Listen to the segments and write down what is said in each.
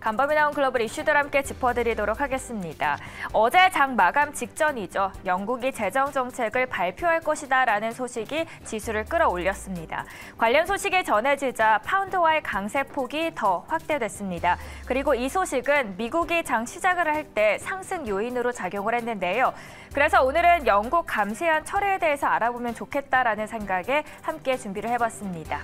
간밤에 나온 글로벌 이슈들 함께 짚어드리도록 하겠습니다. 어제 장 마감 직전이죠. 영국이 재정 정책을 발표할 것이다라는 소식이 지수를 끌어올렸습니다. 관련 소식이 전해지자 파운드와의 강세폭이 더 확대됐습니다. 그리고 이 소식은 미국이 장 시작을 할 때 상승 요인으로 작용을 했는데요. 그래서 오늘은 영국 감세안 철회에 대해서 알아보면 좋겠다라는 생각에 함께 준비를 해봤습니다.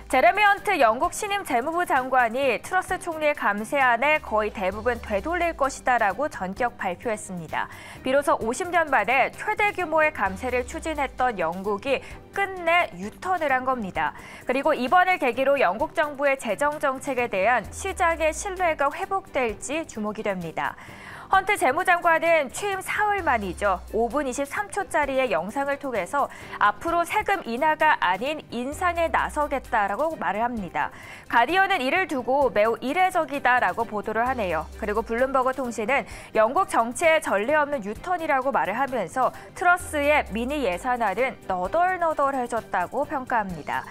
제레미 헌트 영국 신임 재무부 장관이 트러스 총리의 감세안을 거의 대부분 되돌릴 것이다라고 전격 발표했습니다. 비로소 50년 만에 최대 규모의 감세를 추진했던 영국이 끝내 유턴을 한 겁니다. 그리고 이번을 계기로 영국 정부의 재정 정책에 대한 시장의 신뢰가 회복될지 주목이 됩니다. 헌트 재무장관은 취임 사흘 만이죠. 5분 23초짜리의 영상을 통해서 앞으로 세금 인하가 아닌 인상에 나서겠다라고 말을 합니다. 가디언은 이를 두고 매우 이례적이다라고 보도를 하네요. 그리고 블룸버그 통신은 영국 정치의 전례 없는 유턴이라고 말을 하면서 트러스의 미니 예산안은 너덜너덜해졌다고 평가합니다.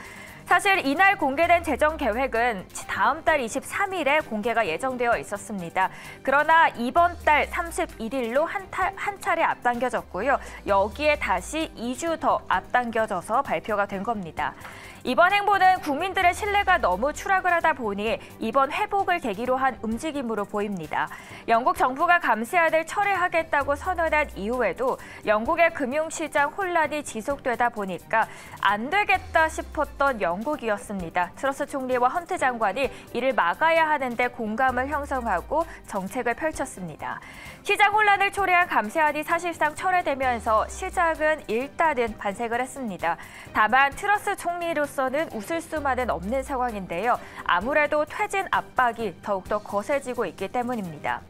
사실 이날 공개된 재정 계획은 다음 달 23일에 공개가 예정되어 있었습니다. 그러나 이번 달 31일로 한 차례 앞당겨졌고요. 여기에 다시 2주 더 앞당겨져서 발표가 된 겁니다. 이번 행보는 국민들의 신뢰가 너무 추락을 하다 보니 이번 회복을 계기로 한 움직임으로 보입니다. 영국 정부가 감세안을 철회하겠다고 선언한 이후에도 영국의 금융시장 혼란이 지속되다 보니까 안 되겠다 싶었던 영국이었습니다. 트러스 총리와 헌트 장관이 이를 막아야 하는데 공감을 형성하고 정책을 펼쳤습니다. 시장 혼란을 초래한 감세안이 사실상 철회되면서 시장은 일단은 반색을 했습니다. 다만 트러스 총리로서는 웃을 수만은 없는 상황인데요. 아무래도 퇴진 압박이 더욱더 거세지고 있기 때문입니다.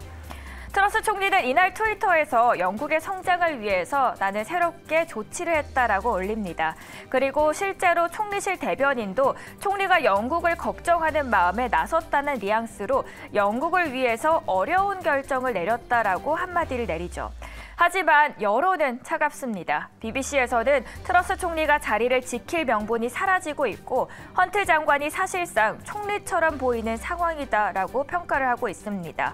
트러스 총리는 이날 트위터에서 영국의 성장을 위해서 나는 새롭게 조치를 했다라고 올립니다. 그리고 실제로 총리실 대변인도 총리가 영국을 걱정하는 마음에 나섰다는 뉘앙스로 영국을 위해서 어려운 결정을 내렸다라고 한마디를 내리죠. 하지만 여론은 차갑습니다. BBC에서는 트러스 총리가 자리를 지킬 명분이 사라지고 있고 헌트 장관이 사실상 총리처럼 보이는 상황이다라고 평가를 하고 있습니다.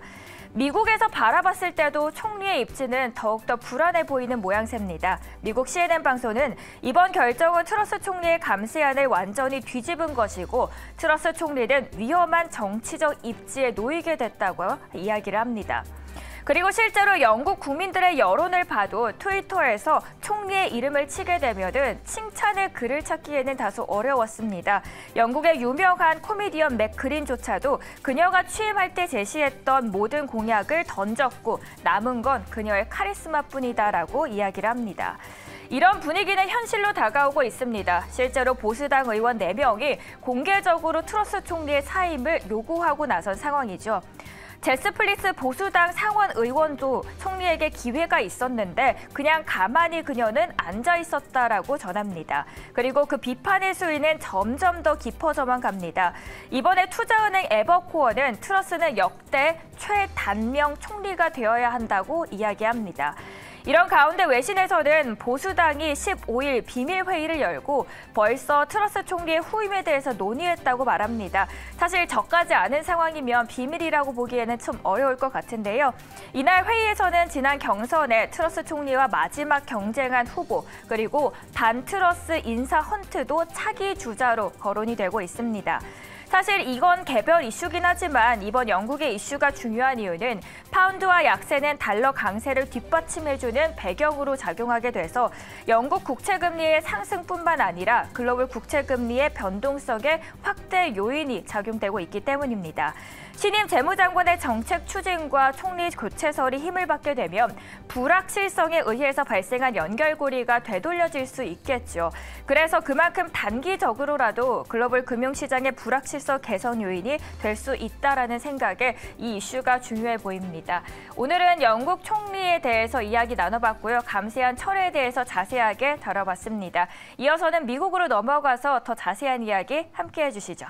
미국에서 바라봤을 때도 총리의 입지는 더욱더 불안해 보이는 모양새입니다. 미국 CNN 방송은 이번 결정은 트러스 총리의 감세안을 완전히 뒤집은 것이고 트러스 총리는 위험한 정치적 입지에 놓이게 됐다고 이야기를 합니다. 그리고 실제로 영국 국민들의 여론을 봐도 트위터에서 총리의 이름을 치게 되면은 칭찬의 글을 찾기에는 다소 어려웠습니다. 영국의 유명한 코미디언 맥 그린조차도 그녀가 취임할 때 제시했던 모든 공약을 던졌고 남은 건 그녀의 카리스마뿐이다라고 이야기를 합니다. 이런 분위기는 현실로 다가오고 있습니다. 실제로 보수당 의원 4명이 공개적으로 트러스 총리의 사임을 요구하고 나선 상황이죠. 제스 플리스 보수당 상원 의원도 총리에게 기회가 있었는데 그냥 가만히 그녀는 앉아 있었다라고 전합니다. 그리고 그 비판의 수위는 점점 더 깊어져만 갑니다. 이번에 투자은행 에버코어는 트러스는 역대 최단명 총리가 되어야 한다고 이야기합니다. 이런 가운데 외신에서는 보수당이 15일 비밀회의를 열고 벌써 트러스 총리의 후임에 대해서 논의했다고 말합니다. 사실 저까지 아는 상황이면 비밀이라고 보기에는 좀 어려울 것 같은데요. 이날 회의에서는 지난 경선에 트러스 총리와 마지막 경쟁한 후보 그리고 반트러스 인사 헌트도 차기 주자로 거론이 되고 있습니다. 사실 이건 개별 이슈긴 하지만 이번 영국의 이슈가 중요한 이유는 파운드와 약세는 달러 강세를 뒷받침해주는 배경으로 작용하게 돼서 영국 국채금리의 상승뿐만 아니라 글로벌 국채금리의 변동성의 확대 요인이 작용되고 있기 때문입니다. 신임 재무장관의 정책 추진과 총리 교체설이 힘을 받게 되면 불확실성에 의해서 발생한 연결고리가 되돌려질 수 있겠죠. 그래서 그만큼 단기적으로라도 글로벌 금융시장의 불확실성 개선 요인이 될 수 있다라는 생각에 이 이슈가 중요해 보입니다. 오늘은 영국 총리에 대해서 이야기 나눠봤고요. 감세안 철회에 대해서 자세하게 다뤄봤습니다. 이어서는 미국으로 넘어가서 더 자세한 이야기 함께해 주시죠.